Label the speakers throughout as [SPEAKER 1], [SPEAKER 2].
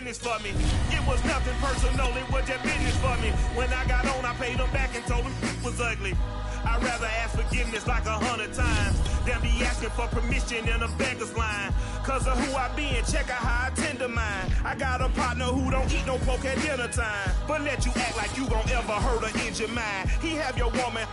[SPEAKER 1] business for me. It was nothing personal, it was just business for me. When I got on, I paid them back and told them it was ugly. I'd rather ask forgiveness like 100 times than be asking for permission in a beggar's line. Cause of who I be and check out how I tend to mine. I got a partner who don't eat no pork at dinner time, but let you act like you gon' ever hurt or injure mine. He have your woman,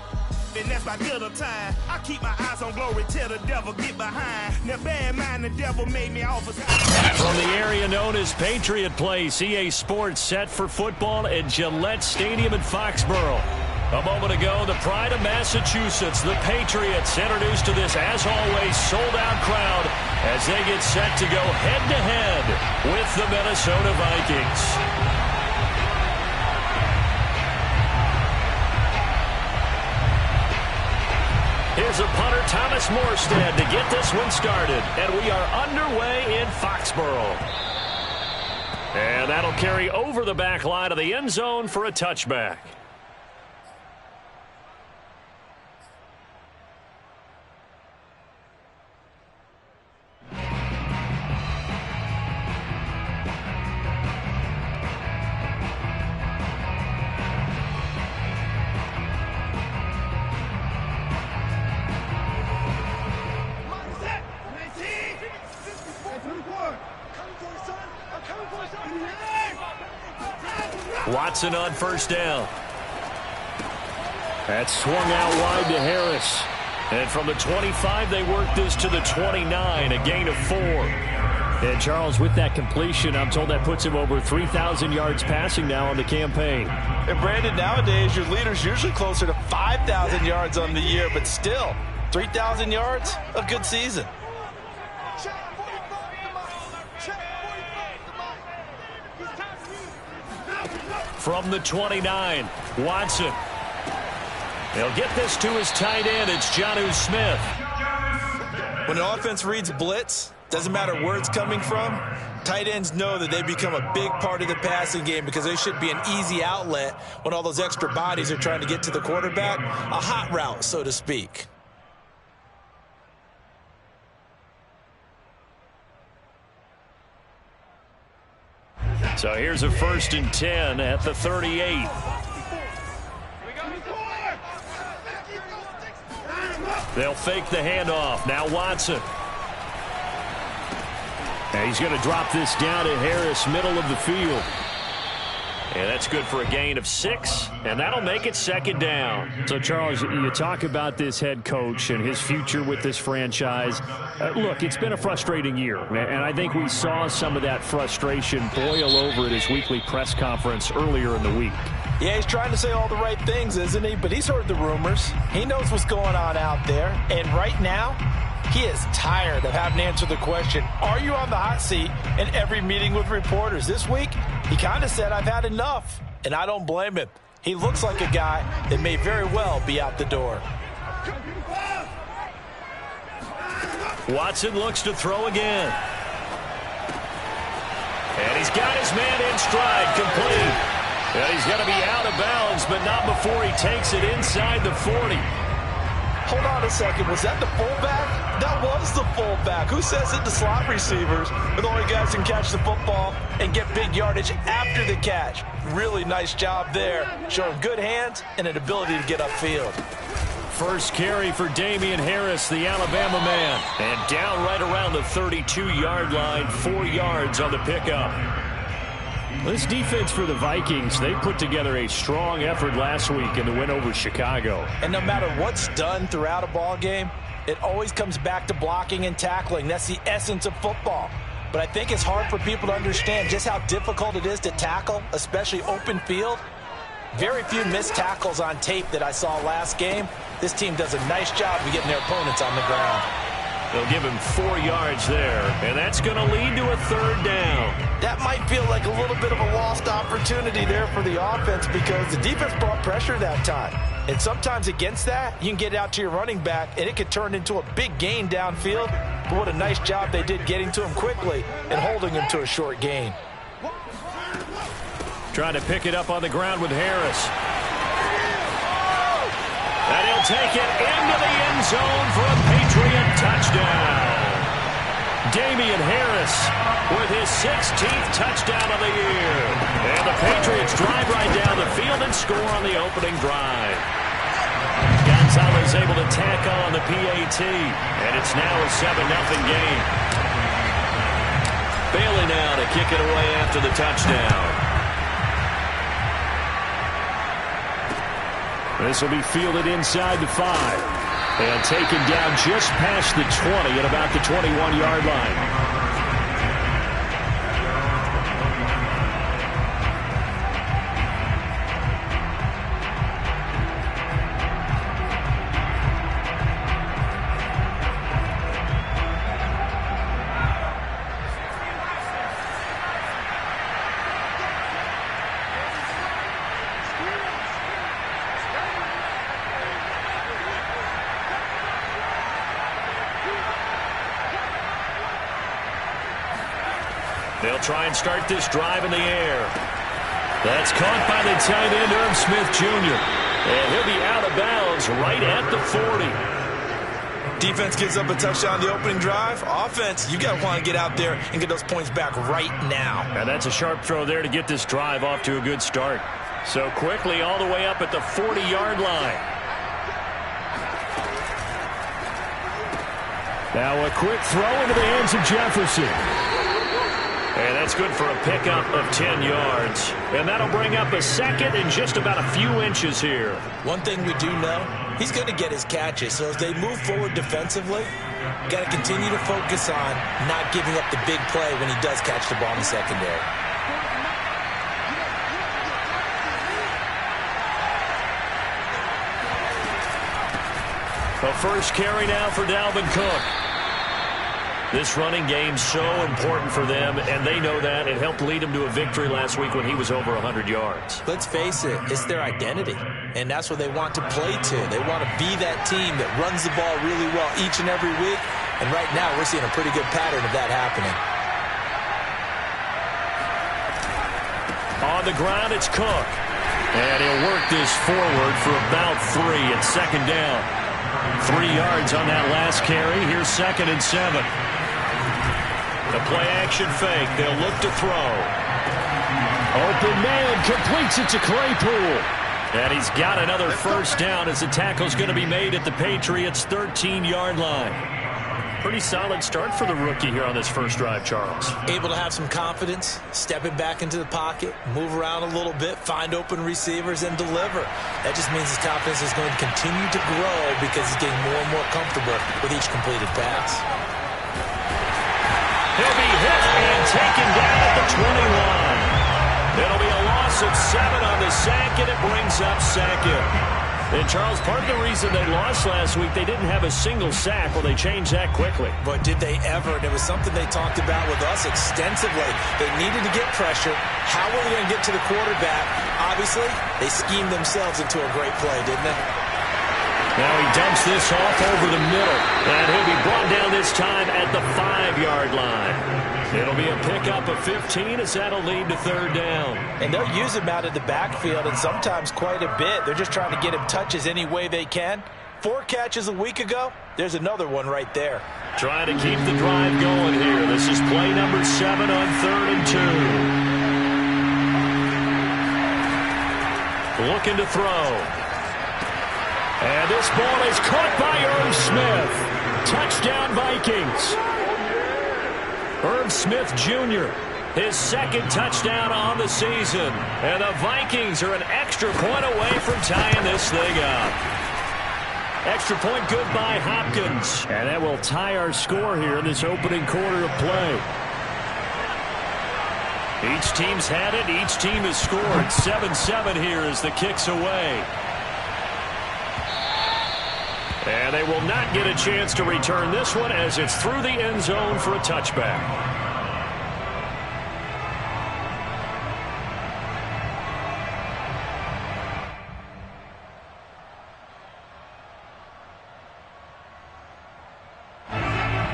[SPEAKER 1] and that's my dinner time. I keep my eyes on glory till the devil get behind. Now bear in mind the devil made me officer.
[SPEAKER 2] From the area known as Patriot Place, EA Sports set for football at Gillette Stadium in Foxborough. A moment ago, the pride of Massachusetts, the Patriots, introduced to this, as always, sold-out crowd as they get set to go head-to-head with the Minnesota Vikings. Here's a punter, Thomas Morstead, to get this one started. And we are underway in Foxborough. And that'll carry over the back line of the end zone for a touchback. Watson on first down. That swung out wide to Harris. And from the 25, they work this to the 29, a gain of 4. And Charles, with that completion, I'm told that puts him over 3,000 yards passing now on the campaign.
[SPEAKER 3] And Brandon, nowadays your leader's usually closer to 5,000 yards on the year, but still, 3,000 yards, a good season.
[SPEAKER 2] From the 29, Watson. He'll get this to his tight end. It's Jonnu Smith.
[SPEAKER 3] When an offense reads blitz, doesn't matter where it's coming from, tight ends know that they become a big part of the passing game because they should be an easy outlet when all those extra bodies are trying to get to the quarterback. A hot route, so to speak.
[SPEAKER 2] So here's a 1st and 10 at the 38. They'll fake the handoff. Now Watson. And he's going to drop this down to Harris, middle of the field. And that's good for a gain of 6, and that'll make it 2nd down.
[SPEAKER 4] So, Charles, you talk about this head coach and his future with this franchise. Look, it's been a frustrating year, and I think we saw some of that frustration boil over at his weekly press conference earlier in the week.
[SPEAKER 3] Yeah, he's trying to say all the right things, isn't he? But he's heard the rumors. He knows what's going on out there, and right now, he is tired of having to answer the question, are you on the hot seat, in every meeting with reporters. This week, he kind of said, I've had enough, and I don't blame him. He looks like a guy that may very well be out the door.
[SPEAKER 2] Watson looks to throw again. And he's got his man in stride, complete. And he's going to be out of bounds, but not before he takes it inside the 40.
[SPEAKER 3] Hold on a second. Was that the fullback? That was the fullback. Who says that the slot receivers are the only guys who can catch the football and get big yardage after the catch? Really nice job there, showing good hands and an ability to get upfield.
[SPEAKER 2] First carry for Damian Harris, the Alabama man. And down right around the 32-yard line, 4 yards on the pickup.
[SPEAKER 4] This defense for the Vikings, they put together a strong effort last week in the win over Chicago.
[SPEAKER 3] And no matter what's done throughout a ball game, it always comes back to blocking and tackling. That's the essence of football. But I think it's hard for people to understand just how difficult it is to tackle, especially open field. Very few missed tackles on tape that I saw last game. This team does a nice job of getting their opponents on the ground.
[SPEAKER 2] They'll give him 4 yards there, and that's going to lead to a 3rd down.
[SPEAKER 3] That might feel like a little bit of a lost opportunity there for the offense because the defense brought pressure that time. And sometimes against that, you can get out to your running back, and it could turn into a big gain downfield. But what a nice job they did getting to him quickly and holding him to a short gain.
[SPEAKER 2] Trying to pick it up on the ground with Harris. And he'll take it into the end zone for a Patriot touchdown. Damian Harris with his 16th touchdown of the year. And the Patriots drive right down the field and score on the opening drive. Gonzalez able to tack on the PAT, and it's now a 7-0 game. Bailey now to kick it away after the touchdown. This will be fielded inside the 5. And taken down just past the 20 at about the 21-yard line. They'll try and start this drive in the air. That's caught by the tight end, Irv Smith Jr. And he'll be out of bounds right at the 40.
[SPEAKER 3] Defense gives up a touchdown the opening drive. Offense, you got to want to get out there and get those points back right now.
[SPEAKER 2] And that's a sharp throw there to get this drive off to a good start. So quickly all the way up at the 40-yard line. Now a quick throw into the hands of Jefferson. And that's good for a pickup of 10 yards. And that'll bring up a second and just about a few inches here.
[SPEAKER 3] One thing we do know, he's going to get his catches. So as they move forward defensively, got to continue to focus on not giving up the big play when he does catch the ball in the secondary.
[SPEAKER 2] A first carry now for Dalvin Cook. This running game's so important for them, and they know that. It helped lead them to a victory last week when he was over 100 yards.
[SPEAKER 3] Let's face it, it's their identity, and that's what they want to play to. They want to be that team that runs the ball really well each and every week, and right now we're seeing a pretty good pattern of that happening.
[SPEAKER 2] On the ground, it's Cook, and he'll work this forward for about 3 at second down. 3 yards on that last carry. Here's 2nd and 7. The play-action fake. They'll look to throw. Open man completes it to Claypool. And he's got another first down as the tackle's going to be made at the Patriots' 13-yard line. Pretty solid start for the rookie here on this first drive, Charles.
[SPEAKER 3] Able to have some confidence, stepping back into the pocket, move around a little bit, find open receivers, and deliver. That just means his confidence is going to continue to grow because he's getting more and more comfortable with each completed pass.
[SPEAKER 2] He'll be hit and taken down at the 21. It'll be a loss of 7 on the sack, and it brings up 2nd. And, Charles, part of the reason they lost last week, they didn't have a single sack. Well, they changed that quickly.
[SPEAKER 3] But did they ever? And it was something they talked about with us extensively. They needed to get pressure. How were they going to get to the quarterback? Obviously, they schemed themselves into a great play, didn't they?
[SPEAKER 2] Now he dumps this off over the middle. And he'll be brought down this time at the 5-yard line. It'll be a pickup of 15 as that'll lead to 3rd down.
[SPEAKER 3] And they'll use him out of the backfield and sometimes quite a bit. They're just trying to get him touches any way they can. 4 catches a week ago. There's another one right there.
[SPEAKER 2] Trying to keep the drive going here. This is play number 7 on 3rd and 2. Looking to throw. And this ball is caught by Irv Smith. Touchdown, Vikings. Irv Smith Jr., his 2nd touchdown on the season. And the Vikings are an extra point away from tying this thing up. Extra point good by Hopkins. And that will tie our score here in this opening quarter of play. Each team's had it. Each team has scored. 7-7 here as the kick's away. And they will not get a chance to return this one as it's through the end zone for a touchback.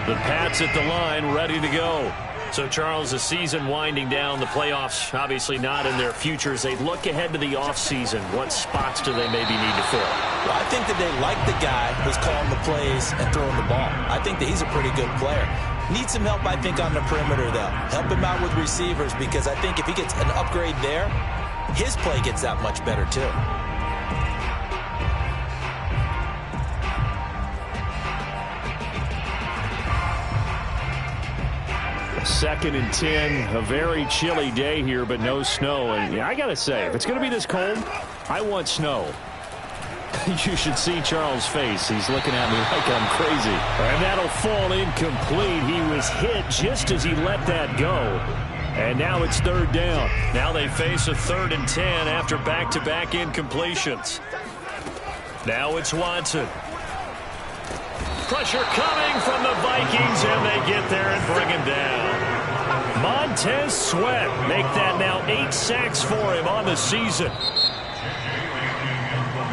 [SPEAKER 2] The Pats at the line, ready to go. So, Charles, the season winding down, the playoffs obviously not in their futures. They look ahead to the offseason. What spots do they maybe need to fill?
[SPEAKER 3] Well, I think that they like the guy who's calling the plays and throwing the ball. I think that he's a pretty good player. Needs some help, I think, on the perimeter, though. Help him out with receivers, because I think if he gets an upgrade there, his play gets that much better, too.
[SPEAKER 4] Second and 10, a very chilly day here, but no snow. And I got to say, if it's going to be this cold, I want snow. You should see Charles' face. He's looking at me like I'm crazy. And that'll fall incomplete. He was hit just as he let that go. And now it's third down.
[SPEAKER 2] Now they face a 3rd and 10 after back-to-back incompletions. Now it's Watson. Pressure coming from the Vikings, and they get there and bring him down. Montez Sweat make that now 8 sacks for him on the season.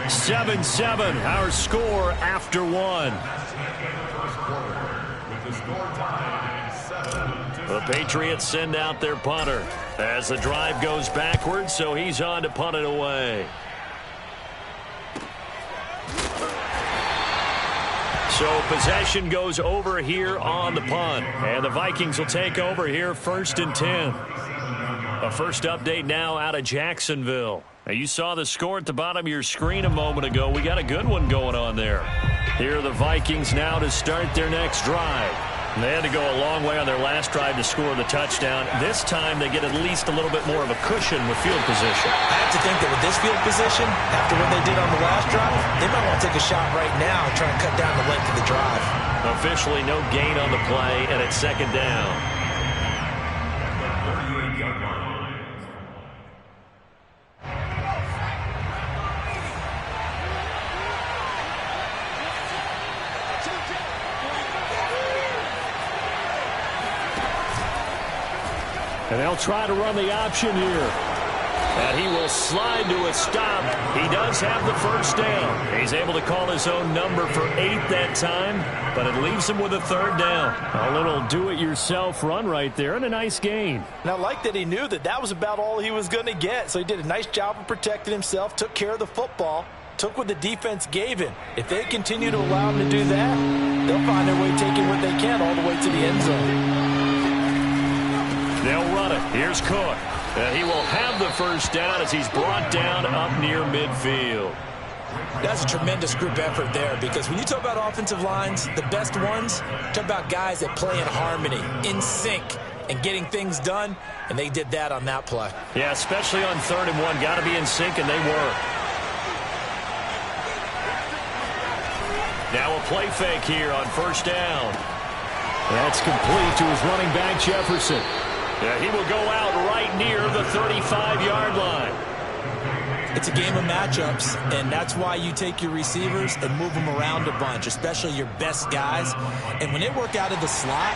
[SPEAKER 2] 7-7, our score after 1. The Patriots send out their punter as the drive goes backwards, so he's on to punt it away. So possession goes over here on the punt, and the Vikings will take over here 1st and 10. A first update now out of Jacksonville. Now, you saw the score at the bottom of your screen a moment ago. We got a good one going on there. Here are the Vikings now to start their next drive. And they had to go a long way on their last drive to score the touchdown. This time they get at least a little bit more of a cushion with field position.
[SPEAKER 3] I have to think that with this field position, after what they did on the last drive, they might want to take a shot right now and try and cut down the length of the drive.
[SPEAKER 2] Officially no gain on the play, and it's 2nd down.
[SPEAKER 4] And they'll try to run the option here.
[SPEAKER 2] And he will slide to a stop. He does have the first down. He's able to call his own number for 8 that time, but it leaves him with a 3rd down.
[SPEAKER 4] A little do-it-yourself run right there, and a nice gain.
[SPEAKER 3] And I like that he knew that that was about all he was going to get. So he did a nice job of protecting himself, took care of the football, took what the defense gave him. If they continue to allow him to do that, they'll find their way taking what they can all the way to the end zone.
[SPEAKER 2] They'll run it. Here's Cook. He will have the first down as he's brought down up near midfield.
[SPEAKER 3] That's a tremendous group effort there, because when you talk about offensive lines, the best ones, talk about guys that play in harmony, in sync, and getting things done, and they did that on that play.
[SPEAKER 2] Yeah, especially on 3rd and 1. Got to be in sync, and they were. Now a play fake here on 1st down.
[SPEAKER 4] That's complete to his running back, Jefferson.
[SPEAKER 2] Yeah, he will go out right near the 35-yard line.
[SPEAKER 3] It's a game of matchups, and that's why you take your receivers and move them around a bunch, especially your best guys. And when they work out of the slot,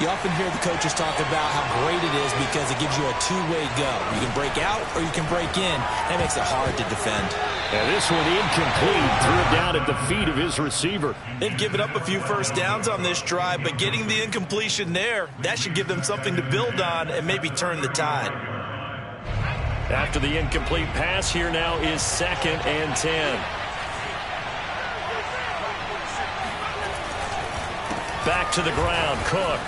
[SPEAKER 3] you often hear the coaches talk about how great it is because it gives you a two-way go. You can break out or you can break in. That makes it hard to defend.
[SPEAKER 4] Yeah, this one incomplete. Threw it down at the feet of his receiver.
[SPEAKER 3] They've given up a few first downs on this drive, but getting the incompletion there, that should give them something to build on and maybe turn the tide.
[SPEAKER 2] After the incomplete pass, here now is 2nd and 10. Back to the ground, Cook.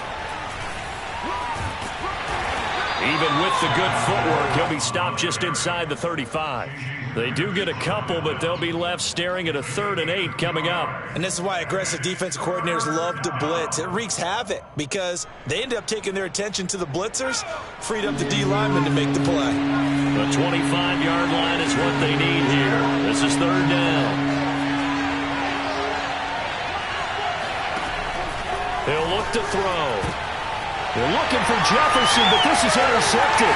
[SPEAKER 2] Even with the good footwork, he'll be stopped just inside the 35. They do get a couple, but they'll be left staring at a 3rd and 8 coming up.
[SPEAKER 3] And this is why aggressive defensive coordinators love to blitz. It wreaks havoc because they end up taking their attention to the blitzers, freed up the D lineman to make the play.
[SPEAKER 2] The 25-yard line is what they need here. This is 3rd down. They'll look to throw.
[SPEAKER 4] They're looking for Jefferson, but this is intercepted.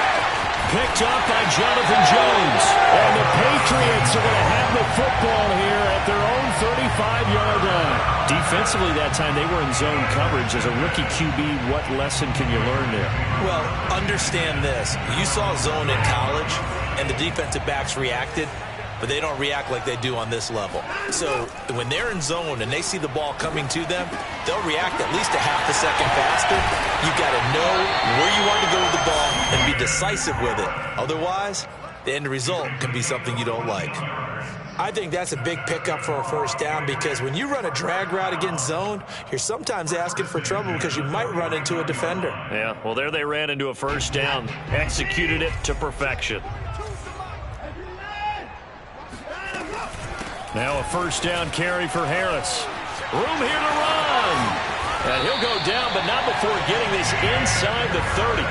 [SPEAKER 2] Picked up by Jonathan Jones.
[SPEAKER 4] And the Patriots are going to have the football here at their own 35-yard line.
[SPEAKER 2] Defensively that time, they were in zone coverage. As a rookie QB, what lesson can you learn there?
[SPEAKER 3] Well, understand this. You saw zone in college, and the defensive backs reacted, but they don't react like they do on this level. So when they're in zone and they see the ball coming to them, they'll react at least a half a second faster. You've got to know where you want to go with the ball and be decisive with it. Otherwise, the end result can be something you don't like. I think that's a big pickup for a first down because when you run a drag route against zone, you're sometimes asking for trouble because you might run into a defender.
[SPEAKER 2] Yeah, well, there they ran into a first down, executed it to perfection. Now a first down carry for Harris. Room here to run. And he'll go down, but not before getting this inside the 30.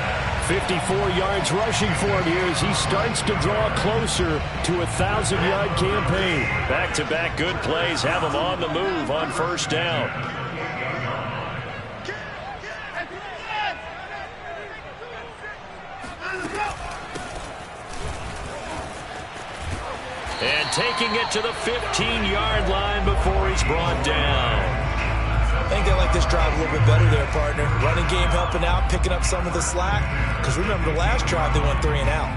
[SPEAKER 4] 54 yards rushing for him here as he starts to draw closer to a 1,000-yard campaign.
[SPEAKER 2] Back-to-back good plays have him on the move on first down. And taking it to the 15-yard line before he's brought down.
[SPEAKER 3] I think they like this drive a little bit better there, partner. Running game helping out, picking up some of the slack. Because remember, the last drive, they went 3 and out.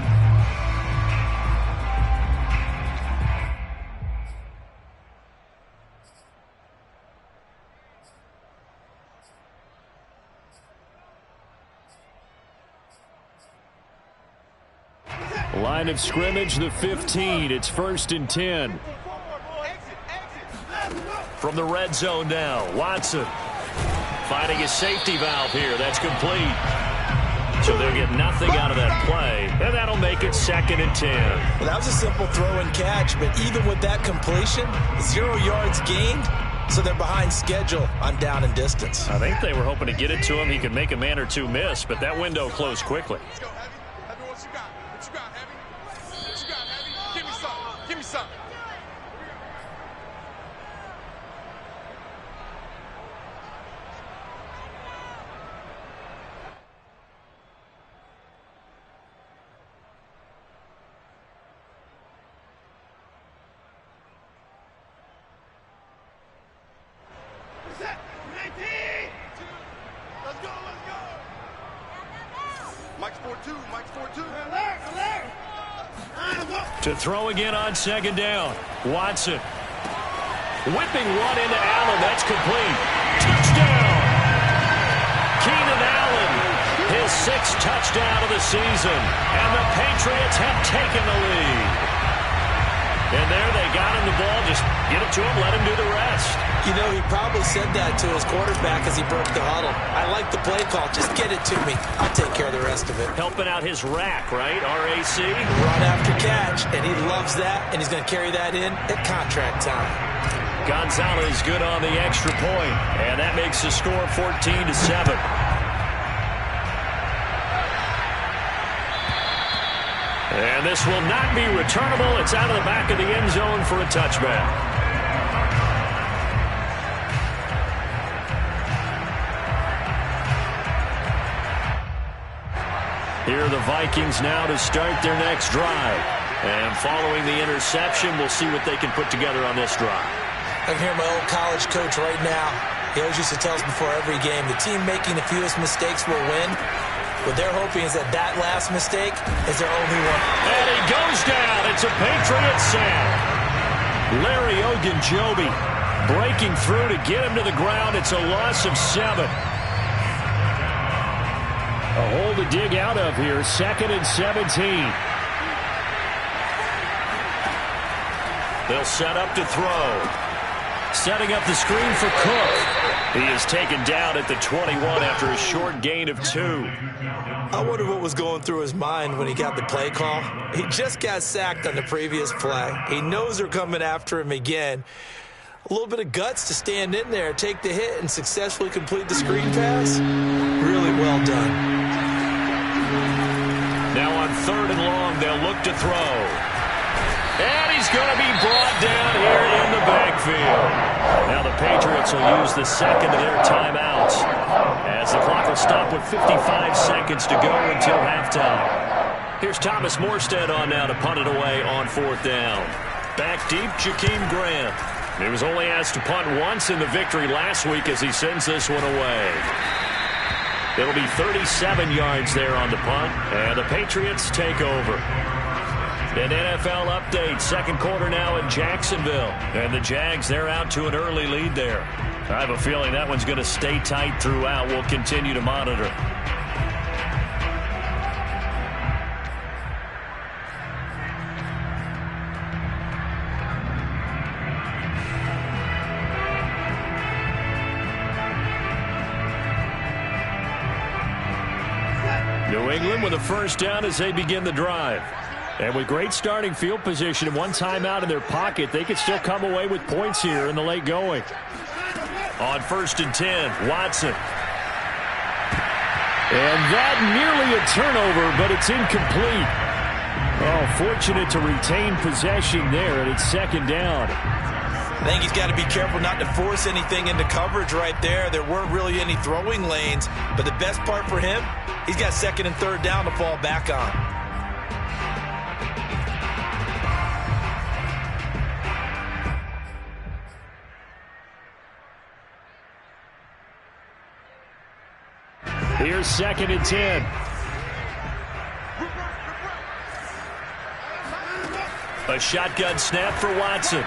[SPEAKER 4] Line of scrimmage, the 15. It's 1st and 10.
[SPEAKER 2] From the red zone now, Watson finding his safety valve here. That's complete. So they'll get nothing out of that play, and that'll make it 2nd and 10.
[SPEAKER 3] Well, that was a simple throw and catch, but even with that completion, 0 yards gained, so they're behind schedule on down and distance.
[SPEAKER 2] I think they were hoping to get it to him. He could make a man or two miss, but that window closed quickly.
[SPEAKER 5] Let's go, Heavy. Heavy, what you got? What you got, Heavy? What you got, Heavy? Give me something. Give me something. Let's go, let's go. Mike's 4-2, Mike's 4-2.
[SPEAKER 2] To throw again on 2nd down. Watson whipping one into Allen. That's complete. Touchdown! Keenan Allen, his 6th touchdown of the season. And the Patriots have taken the lead. And there they got him the ball. Just get it to him, let him do the rest.
[SPEAKER 3] You know, he probably said that to his quarterback as he broke the huddle. I like the play call. Just get it to me. I'll take care of the rest of it.
[SPEAKER 2] Helping out his rack, right? RAC.
[SPEAKER 3] Run after catch, and he loves that, and he's going to carry that in at contract time.
[SPEAKER 2] Gonzalez good on the extra point, and that makes the score 14-7. And this will not be returnable. It's out of the back of the end zone for a touchback. Here are the Vikings now to start their next drive. And following the interception, we'll see what they can put together on this drive.
[SPEAKER 3] I can hear my old college coach right now. He always used to tell us before every game, the team making the fewest mistakes will win. What they're hoping is that that last mistake is their only one.
[SPEAKER 2] And he goes down. It's a Patriot sack. Larry Ogunjobi breaking through to get him to the ground. It's a loss of 7.
[SPEAKER 4] A hole to dig out of here. 2nd and 17.
[SPEAKER 2] They'll set up to throw. Setting up the screen for Cook. He is taken down at the 21 after a short gain of 2.
[SPEAKER 3] I wonder what was going through his mind when he got the play call. He just got sacked on the previous play. He knows they're coming after him again. A little bit of guts to stand in there, take the hit, and successfully complete the screen pass. Really well done.
[SPEAKER 2] Now on 3rd and long, they'll look to throw. And he's going to be brought down here in the backfield. Now the Patriots will use the 2nd of their timeouts as the clock will stop with 55 seconds to go until halftime. Here's Thomas Morstead on now to punt it away on 4th down. Back deep, Jakeem Grant. He was only asked to punt once in the victory last week as he sends this one away. It'll be 37 yards there on the punt, and the Patriots take over. An NFL update, 2nd quarter now in Jacksonville. And the Jags, they're out to an early lead there. I have a feeling that one's going to stay tight throughout. We'll continue to monitor. England with a first down as they begin the drive. And with great starting field position and one timeout in their pocket, they could still come away with points here in the late going. On 1st and 10, Watson. And that nearly a turnover, but it's incomplete. Oh, fortunate to retain possession there, and it's 2nd down.
[SPEAKER 3] I think he's got to be careful not to force anything into coverage right there. There weren't really any throwing lanes, but the best part for him, he's got 2nd and 3rd down to fall back on.
[SPEAKER 2] Here's 2nd and 10. A shotgun snap for Watson.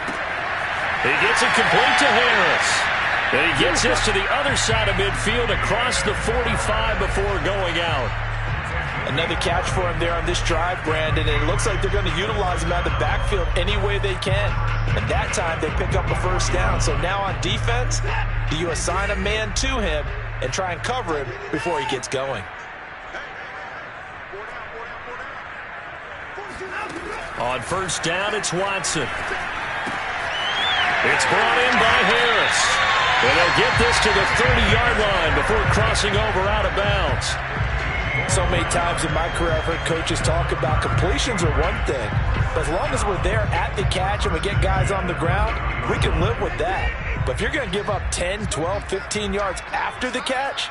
[SPEAKER 2] He gets it complete to Harris. And he gets this to the other side of midfield across the 45 before going out.
[SPEAKER 3] Another catch for him there on this drive, Brandon, and it looks like they're going to utilize him out of the backfield any way they can. And that time they pick up a first down. So now on defense, do you assign a man to him and try and cover him before he gets going?
[SPEAKER 2] On 1st down, it's Watson. It's brought in by Harris. And they'll get this to the 30-yard line before crossing over out of bounds.
[SPEAKER 3] So many times in my career I've heard coaches talk about completions are one thing, but as long as we're there at the catch and we get guys on the ground, we can live with that. But if you're going to give up 10, 12, 15 yards after the catch,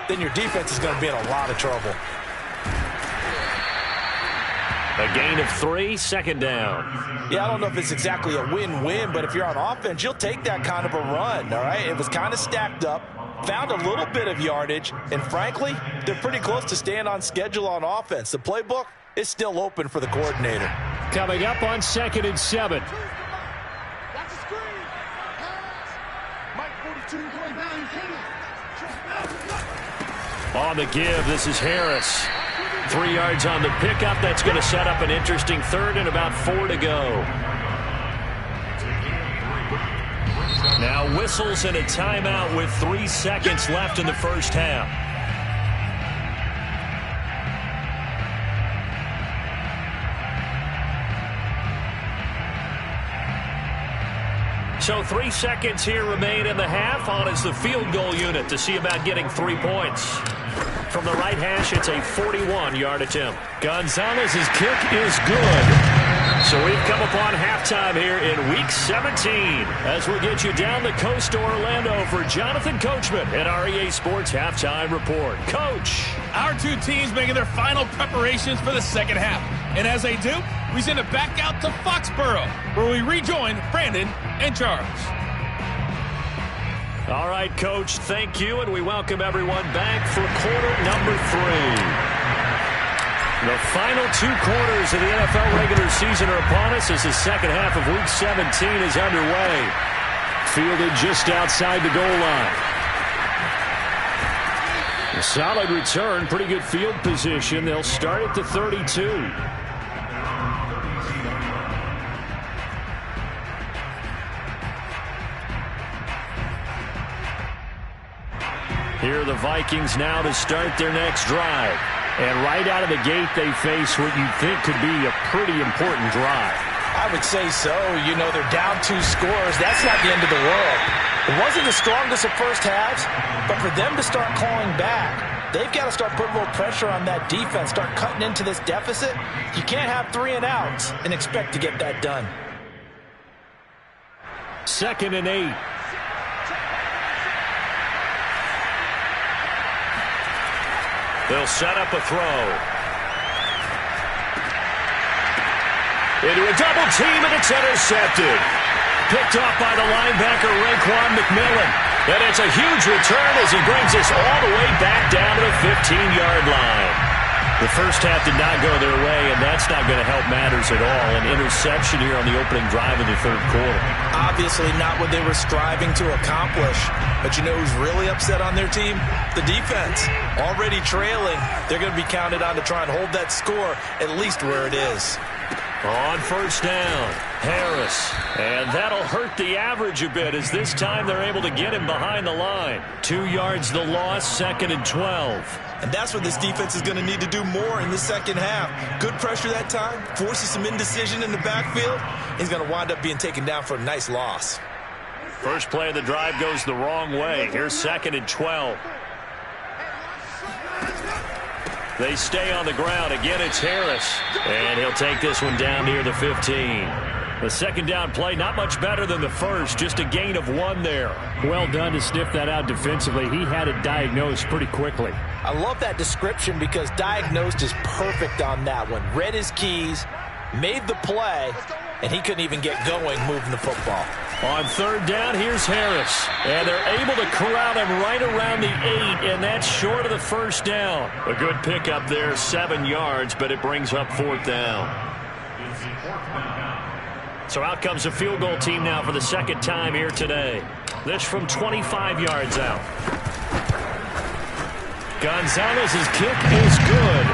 [SPEAKER 3] then your defense is going to be in a lot of trouble.
[SPEAKER 2] A gain of 3, 2nd down.
[SPEAKER 3] Yeah, I don't know if it's exactly a win-win, but if you're on offense, you'll take that kind of a run, all right? It was kind of stacked up, found a little bit of yardage, and frankly, they're pretty close to staying on schedule on offense. The playbook is still open for the coordinator.
[SPEAKER 2] Coming up on 2nd and 7. On the give, this is Harris. 3 yards on the pickup. That's going to set up an interesting 3rd and about 4 to go. Now whistles and a timeout with 3 seconds left in the first half. So 3 seconds here remain in the half. On is the field goal unit to see about getting 3 points. From the right hash, it's a 41-yard attempt. Gonzalez's kick is good. So we've come upon halftime here in Week 17 as we get you down the coast to Orlando for Jonathan Coachman at our EA Sports Halftime Report. Coach.
[SPEAKER 6] Our two teams making their final preparations for the second half. And as they do, we send it back out to Foxborough, where we rejoin Brandon and Charles.
[SPEAKER 2] All right, Coach, thank you, and we welcome everyone back for quarter number 3. The final 2 quarters of the NFL regular season are upon us as the second half of Week 17 is underway. Fielded just outside the goal line. A solid return, pretty good field position. They'll start at the 32. Here are the Vikings now to start their next drive. And right out of the gate, they face what you think could be a pretty important drive.
[SPEAKER 3] I would say so. You know, they're down 2 scores. That's not the end of the world. It wasn't the strongest of first halves, but for them to start clawing back, they've got to start putting a little pressure on that defense, start cutting into this deficit. You can't have 3 and outs and expect to get that done.
[SPEAKER 2] 2nd and 8. They'll set up a throw. Into a double team, and it's intercepted. Picked off by the linebacker, Raekwon McMillan. And it's a huge return as he brings us all the way back down to the 15-yard line. The first half did not go their way, and that's not going to help matters at all. An interception here on the opening drive of the 3rd quarter.
[SPEAKER 3] Obviously not what they were striving to accomplish. But you know who's really upset on their team? The defense. Already trailing. They're going to be counted on to try and hold that score at least where it is.
[SPEAKER 2] On first down, Harris. And that'll hurt the average a bit as this time they're able to get him behind the line. 2 yards the loss, 2nd and 12.
[SPEAKER 3] And that's what this defense is going to need to do more in the second half. Good pressure that time, forces some indecision in the backfield. He's going to wind up being taken down for a nice loss.
[SPEAKER 2] First play of the drive goes the wrong way. Here's 2nd and 12. They stay on the ground. Again, it's Harris. And he'll take this one down near the 15. The second down play, not much better than the first. Just a gain of 1 there.
[SPEAKER 4] Well done to sniff that out defensively. He had it diagnosed pretty quickly.
[SPEAKER 3] I love that description because diagnosed is perfect on that one. Read his keys, made the play, and he couldn't even get going moving the football.
[SPEAKER 2] On third down, here's Harris. And they're able to corral him right around the 8, and that's short of the first down. A good pickup there, 7 yards, but it brings up 4th down. So out comes a field goal team now for the second time here today. This from 25 yards out. Gonzalez's kick is good.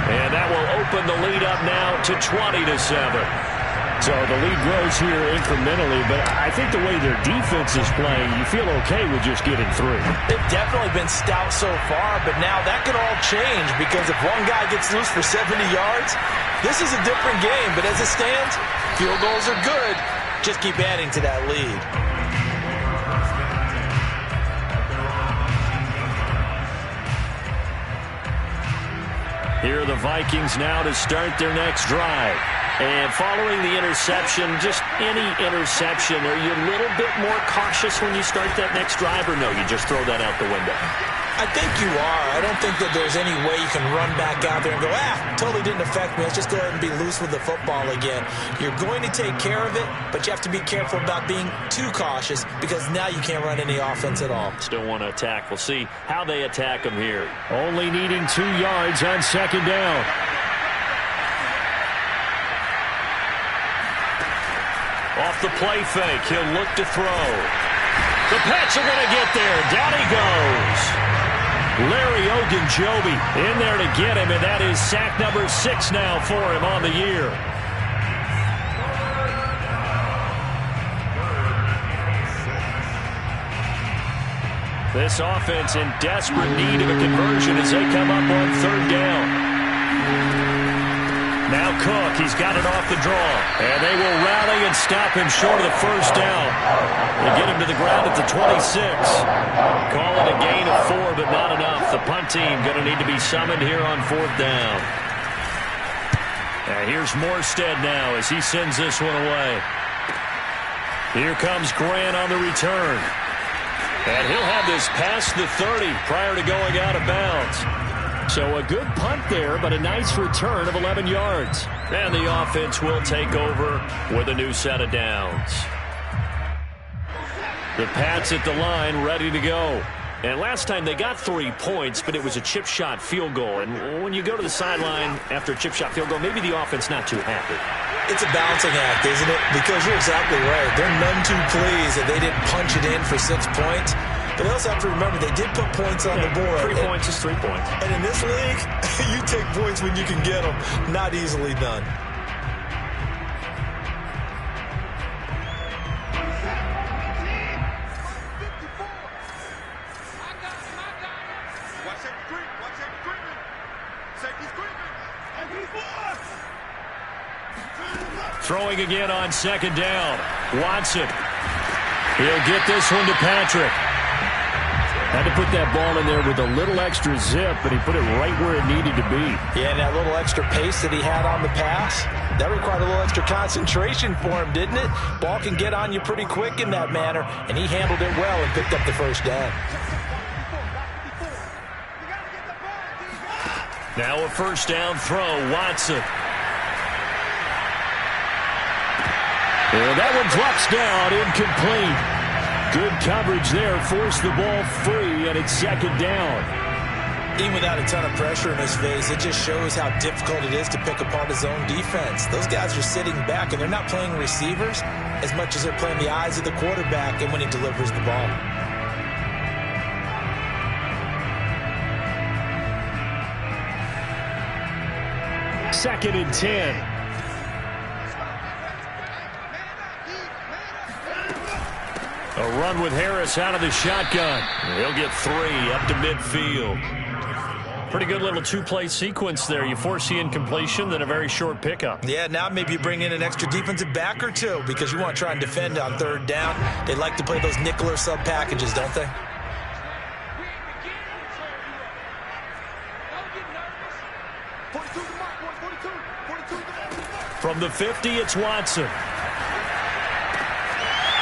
[SPEAKER 2] And that will open the lead up now to 20-7.
[SPEAKER 4] So the lead grows here incrementally, but I think the way their defense is playing, you feel okay with just getting through.
[SPEAKER 3] They've definitely been stout so far, but now that could all change because if one guy gets loose for 70 yards, this is a different game. But as it stands, field goals are good. Just keep adding to that lead.
[SPEAKER 2] Here are the Vikings now to start their next drive. And following the interception, just any interception, are you a little bit more cautious when you start that next drive, or no, you just throw that out the window?
[SPEAKER 3] I think you are. I don't think that there's any way you can run back out there and go, totally didn't affect me. Let's just go ahead and be loose with the football again. You're going to take care of it, but you have to be careful about being too cautious because now you can't run any offense at all.
[SPEAKER 2] Still want to attack. We'll see how they attack them here.
[SPEAKER 4] Only needing 2 yards on second down.
[SPEAKER 2] Off the play fake, he'll look to throw. The Pats are going to get there. Down he goes. Larry Ogunjobi in there to get him, and that is sack number 6 now for him on the year. This offense in desperate need of a conversion as they come up on third down. Now Cook, he's got it off the draw. And they will rally and stop him short of the first down. They get him to the ground at the 26. Call it a gain of 4, but not enough. The punt team going to need to be summoned here on 4th down. And here's Morstead now as he sends this one away. Here comes Grant on the return. And he'll have this past the 30 prior to going out of bounds. So a good punt there, but a nice return of 11 yards. And the offense will take over with a new set of downs. The Pats at the line ready to go. And last time they got 3 points, but it was a chip shot field goal. And when you go to the sideline after a chip shot field goal, maybe the offense not too happy.
[SPEAKER 3] It's a balancing act, isn't it? Because you're exactly right. They're none too pleased that they didn't punch it in for 6 points. But they also have to remember they did put points on the board.
[SPEAKER 2] 3 points is 3 points.
[SPEAKER 3] And in this league, you take points when you can get them. Not easily done.
[SPEAKER 2] Throwing again on second down. Watson. He'll get this one to Patrick.
[SPEAKER 4] Had to put that ball in there with a little extra zip, but he put it right where it needed to be.
[SPEAKER 3] Yeah, and that little extra pace that he had on the pass, that required a little extra concentration for him, didn't it? Ball can get on you pretty quick in that manner, and he handled it well and picked up the first down.
[SPEAKER 2] Now a first down throw, Watson. And that one drops down, incomplete. Good coverage there, forced the ball free, and it's second down.
[SPEAKER 3] Even without a ton of pressure in his face, it just shows how difficult it is to pick apart his own defense. Those guys are sitting back, and they're not playing receivers as much as they're playing the eyes of the quarterback and when he delivers the ball.
[SPEAKER 4] Second and 10.
[SPEAKER 2] A run with Harris out of the shotgun. He'll get 3 up to midfield. Pretty good little two-play sequence there. You force the incompletion, then a very short pickup.
[SPEAKER 3] Yeah, now maybe you bring in an extra defensive back or two because you want to try and defend on 3rd down. They like to play those nickel or sub packages, don't they?
[SPEAKER 2] From the 50, it's Watson.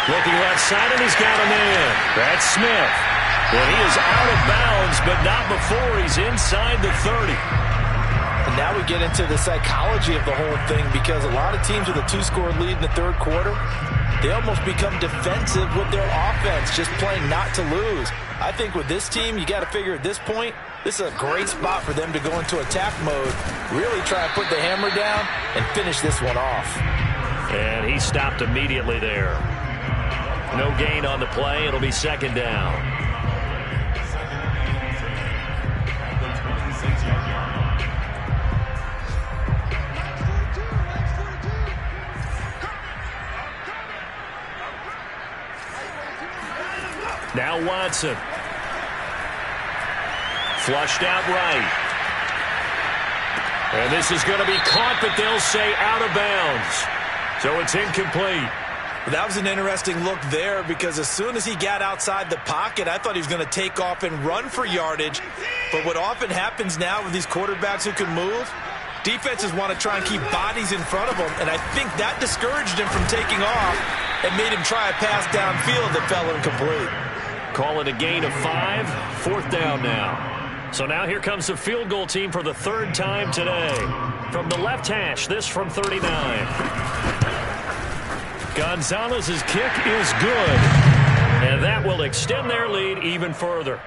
[SPEAKER 2] Looking left side, and he's got a man. That's Smith. Well, he is out of bounds, but not before he's inside the 30.
[SPEAKER 3] And now we get into the psychology of the whole thing because a lot of teams with a 2-score lead in the 3rd quarter, they almost become defensive with their offense, just playing not to lose. I think with this team, you got to figure at this point, this is a great spot for them to go into attack mode, really try and put the hammer down and finish this one off.
[SPEAKER 2] And he stopped immediately there. No gain on the play. It'll be 2nd down. Now Watson. Flushed out right. And this is going to be caught, but they'll say out of bounds. So it's incomplete.
[SPEAKER 3] That was an interesting look there because as soon as he got outside the pocket, I thought he was going to take off and run for yardage. But what often happens now with these quarterbacks who can move, defenses want to try and keep bodies in front of them, and I think that discouraged him from taking off and made him try a pass downfield that fell incomplete.
[SPEAKER 2] Call it a gain of 5, 4th down now. So now here comes the field goal team for the 3rd time today. From the left hash, this from 39. Gonzalez's kick is good. And that will extend their lead even further.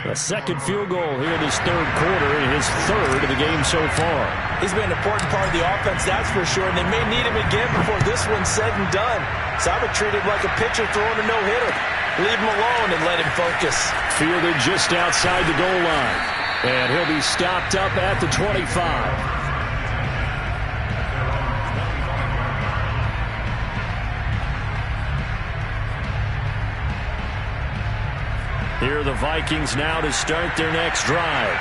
[SPEAKER 2] A 2nd field goal here in this 3rd quarter and his 3rd of the game so far.
[SPEAKER 3] He's been an important part of the offense, that's for sure, and they may need him again before this one's said and done. So I would treat him like a pitcher throwing a no-hitter. Leave him alone and let him focus.
[SPEAKER 2] Fielded just outside the goal line. And he'll be stopped up at the 25. Here are the Vikings now to start their next drive.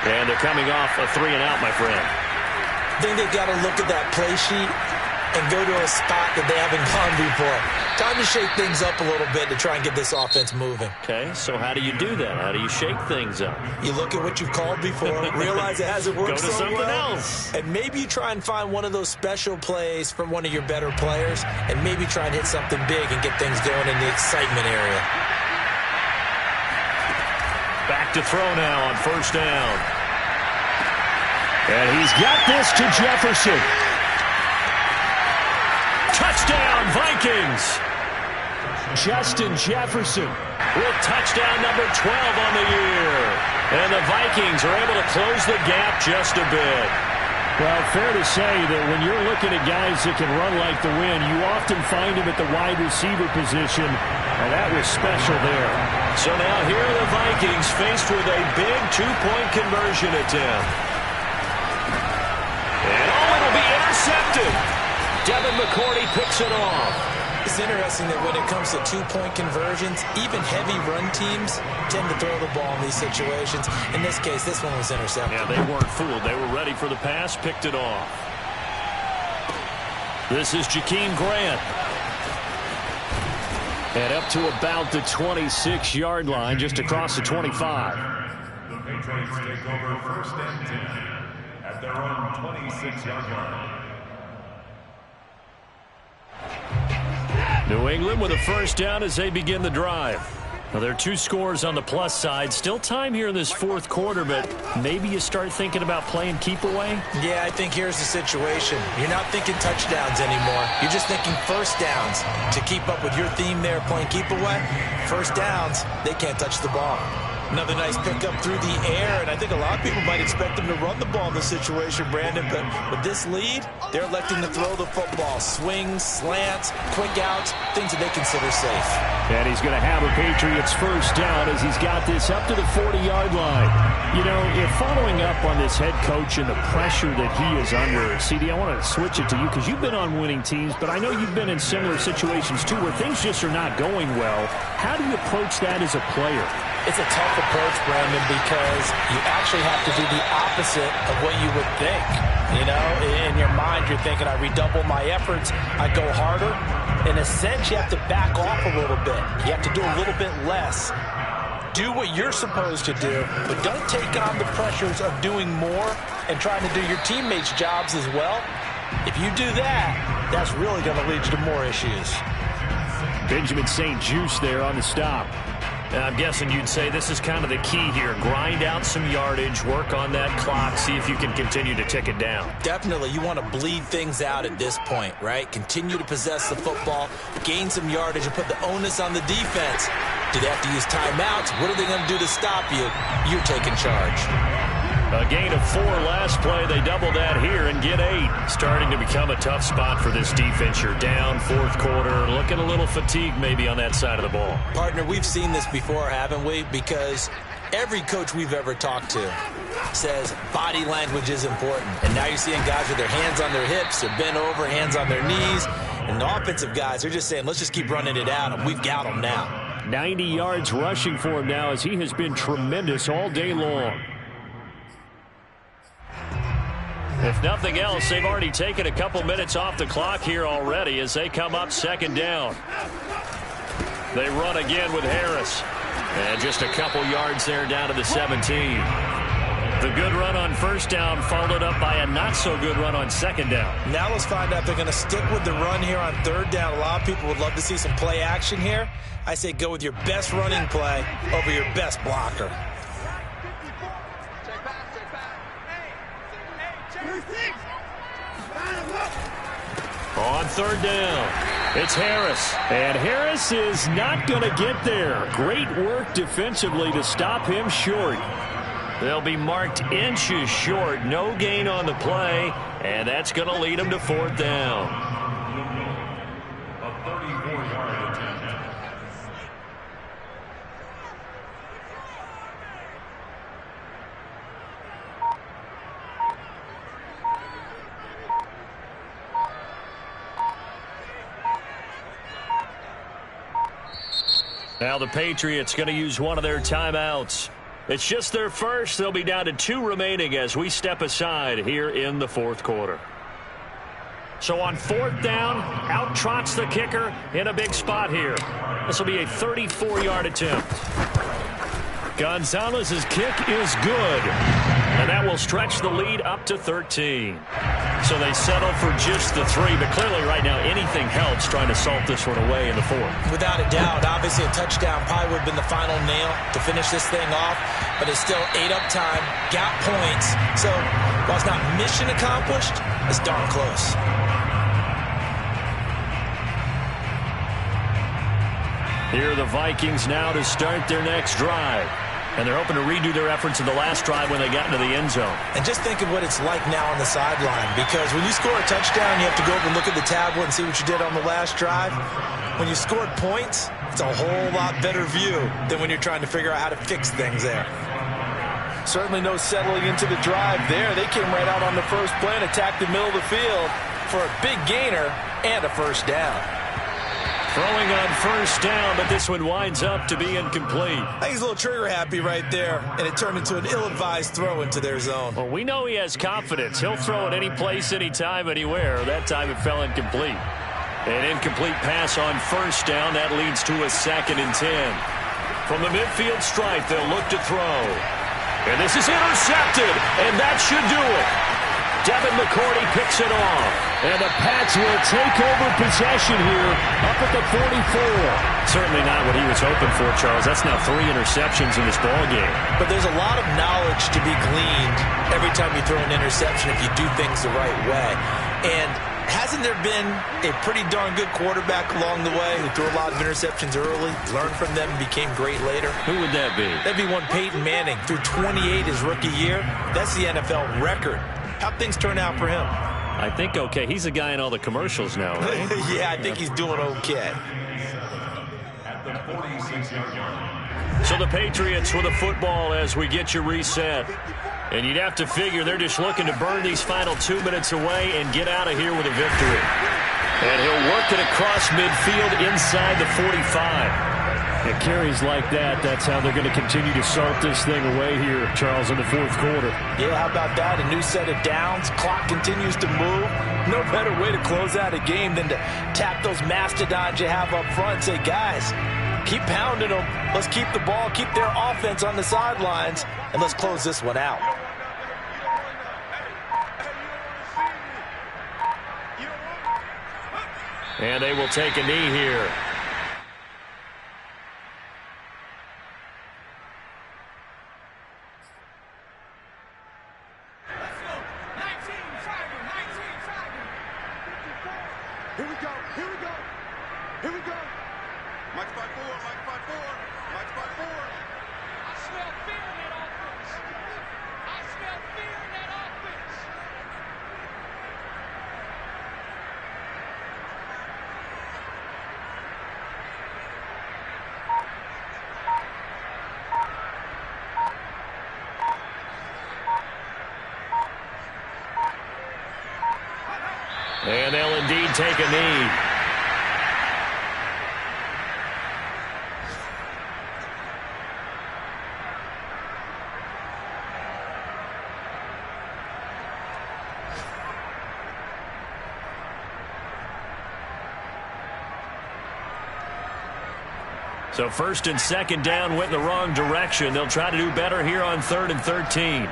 [SPEAKER 2] And they're coming off a 3-and-out, my friend.
[SPEAKER 3] I think they've got to look at that play sheet and go to a spot that they haven't gone before. Time to shake things up a little bit to try and get this offense moving.
[SPEAKER 2] Okay, so how do you do that? How do you shake things up?
[SPEAKER 3] You look at what you've called before, realize it hasn't worked
[SPEAKER 2] so well. Go to something else.
[SPEAKER 3] And maybe you try and find one of those special plays from one of your better players and maybe try and hit something big and get things going in the excitement area.
[SPEAKER 2] Back to throw now on 1st down. And he's got this to Jefferson. Touchdown, Vikings! Justin Jefferson with touchdown number 12 on the year. And the Vikings are able to close the gap just a bit.
[SPEAKER 4] Well, fair to say that when you're looking at guys that can run like the wind, you often find him at the wide receiver position, and that was special there.
[SPEAKER 2] So now here are the Vikings faced with a big 2-point conversion attempt. And it'll be intercepted. Devin McCourty picks it off.
[SPEAKER 3] It's interesting that when it comes to 2-point conversions, even heavy run teams tend to throw the ball in these situations. In this case, this one was intercepted.
[SPEAKER 2] Yeah, they weren't fooled. They were ready for the pass, picked it off. This is Jakeem Grant. And up to about the 26-yard line, just across the 25.
[SPEAKER 7] The Patriots take over 1st and 10 at their own 26-yard line.
[SPEAKER 2] New England with a 1st down as they begin the drive. Now, there are 2 scores on the plus side. Still time here in this 4th quarter, but maybe you start thinking about playing keep away?
[SPEAKER 3] Yeah, I think here's the situation. You're not thinking touchdowns anymore. You're just thinking 1st downs. To keep up with your theme there, playing keep away, 1st downs, they can't touch the ball. Another nice pickup through the air, and I think a lot of people might expect them to run the ball in this situation, Brandon, but with this lead, they're electing to throw the football. Swings, slants, quick outs, things that they consider safe.
[SPEAKER 4] And he's going to have a Patriots first down as he's got this up to the 40-yard line. You know, if following up on this head coach and the pressure that he is under, CD, I want to switch it to you because you've been on winning teams, but I know you've been in similar situations too where things just are not going well. How do you approach that as a player?
[SPEAKER 3] It's a tough approach, Brandon, because you actually have to do the opposite of what you would think. You know, in your mind, you're thinking, I redouble my efforts, I go harder. In a sense, you have to back off a little bit. You have to do a little bit less. Do what you're supposed to do, but don't take on the pressures of doing more and trying to do your teammates' jobs as well. If you do that, that's really going to lead you to more issues.
[SPEAKER 4] Benjamin St. Juste there on the stop.
[SPEAKER 2] And I'm guessing you'd say this is kind of the key here. Grind out some yardage, work on that clock, see if you can continue to tick it down.
[SPEAKER 3] Definitely. You want to bleed things out at this point, right? Continue to possess the football, gain some yardage, and put the onus on the defense. Do they have to use timeouts? What are they going to do to stop you? You're taking charge.
[SPEAKER 2] A gain of 4 last play. They double that here and get 8. Starting to become a tough spot for this defense. You're down fourth quarter. Looking a little fatigued maybe on that side of the ball.
[SPEAKER 3] Partner, we've seen this before, haven't we? Because every coach we've ever talked to says body language is important. And now you're seeing guys with their hands on their hips, they're bent over, hands on their knees. And the offensive guys, they're just saying, let's just keep running it out, and we've got them now.
[SPEAKER 4] 90 yards rushing for him now as he has been tremendous all day long.
[SPEAKER 2] If nothing else, they've already taken a couple minutes off the clock here already as they come up second down. They run again with Harris. And just a couple yards there down to the 17. The good run on first down followed up by a not-so-good run on second down.
[SPEAKER 3] Now let's find out if they're going to stick with the run here on third down. A lot of people would love to see some play action here. I say go with your best running play over your best blocker.
[SPEAKER 2] On third down, it's Harris.
[SPEAKER 4] And Harris is not going to get there. Great work defensively to stop him short.
[SPEAKER 2] They'll be marked inches short. No gain on the play, and that's going to lead them to fourth down.
[SPEAKER 7] A 34-yard attempt.
[SPEAKER 2] Now the Patriots going to use one of their timeouts. It's just their first. They'll be down to 2 remaining as we step aside here in the fourth quarter. So on fourth down, out trots the kicker in a big spot here. This will be a 34-yard attempt. Gonzalez's kick is good. And that will stretch the lead up to 13. So they settle for just the 3, but clearly right now anything helps trying to salt this one away in the fourth.
[SPEAKER 3] Without a doubt, obviously a touchdown probably would have been the final nail to finish this thing off, but it's still 8 up time, got points. So while it's not mission accomplished, it's darn close.
[SPEAKER 2] Here are the Vikings now to start their next drive. And they're hoping to redo their efforts in the last drive when they got into the end zone.
[SPEAKER 3] And just think of what it's like now on the sideline, because when you score a touchdown, you have to go over and look at the tablet and see what you did on the last drive. When you scored points, it's a whole lot better view than when you're trying to figure out how to fix things there.
[SPEAKER 8] Certainly no settling into the drive there. They came right out on the first play and attacked the middle of the field for a big gainer and a first down.
[SPEAKER 2] Throwing on first down, but this one winds up to be incomplete.
[SPEAKER 3] I think he's a little trigger happy right there, and it turned into an ill-advised throw into their zone.
[SPEAKER 2] Well, we know he has confidence. He'll throw it any place, anytime, anywhere. That time it fell incomplete. An incomplete pass on first down. That leads to a 2nd and 10. From the midfield stripe, they'll look to throw. And this is intercepted, and that should do it. Devin McCourty picks it off.
[SPEAKER 4] And the Pats will take over possession here up at the 44.
[SPEAKER 2] Certainly not what he was hoping for, Charles. That's now 3 interceptions in this ball game.
[SPEAKER 3] But there's a lot of knowledge to be gleaned every time you throw an interception if you do things the right way. And has Hasn't there been a pretty darn good quarterback along the way who threw a lot of interceptions early, learned from them, and became great later?
[SPEAKER 2] Who would that be?
[SPEAKER 3] That'd be one Peyton Manning. Threw 28 his rookie year. That's the NFL record. How'd things turn out for him?
[SPEAKER 2] I think okay. He's a guy in all the commercials now, right?
[SPEAKER 3] Yeah, I think he's doing okay.
[SPEAKER 7] At the 46-yard line.
[SPEAKER 2] So the Patriots with the football as we get you reset. And you'd have to figure they're just looking to burn these final 2 minutes away and get out of here with a victory. And he'll work it across midfield inside the 45.
[SPEAKER 4] It carries like that. That's how they're going to continue to salt this thing away here, Charles, in the fourth quarter.
[SPEAKER 3] Yeah, how about that? A new set of downs. Clock continues to move. No better way to close out a game than to tap those mastodons you have up front and say, guys, keep pounding them. Let's keep the ball, keep their offense on the sidelines, and let's close this one out.
[SPEAKER 2] And they will take a knee here.
[SPEAKER 5] Here we go. Here we go. Here we go. Mike 5-4. Mike 5-4. Mike 5-4.
[SPEAKER 9] I smell fear in that offense. I smell fear in that offense.
[SPEAKER 2] And they'll indeed take a knee. So first and second down went in the wrong direction. They'll try to do better here on 3rd and 13.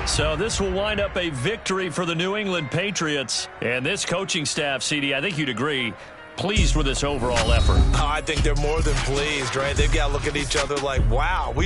[SPEAKER 2] So this will wind up a victory for the New England Patriots. And this coaching staff, CD, I think you'd agree, pleased with this overall effort.
[SPEAKER 3] I think they're more than pleased, right? They've got to look at each other like, wow, we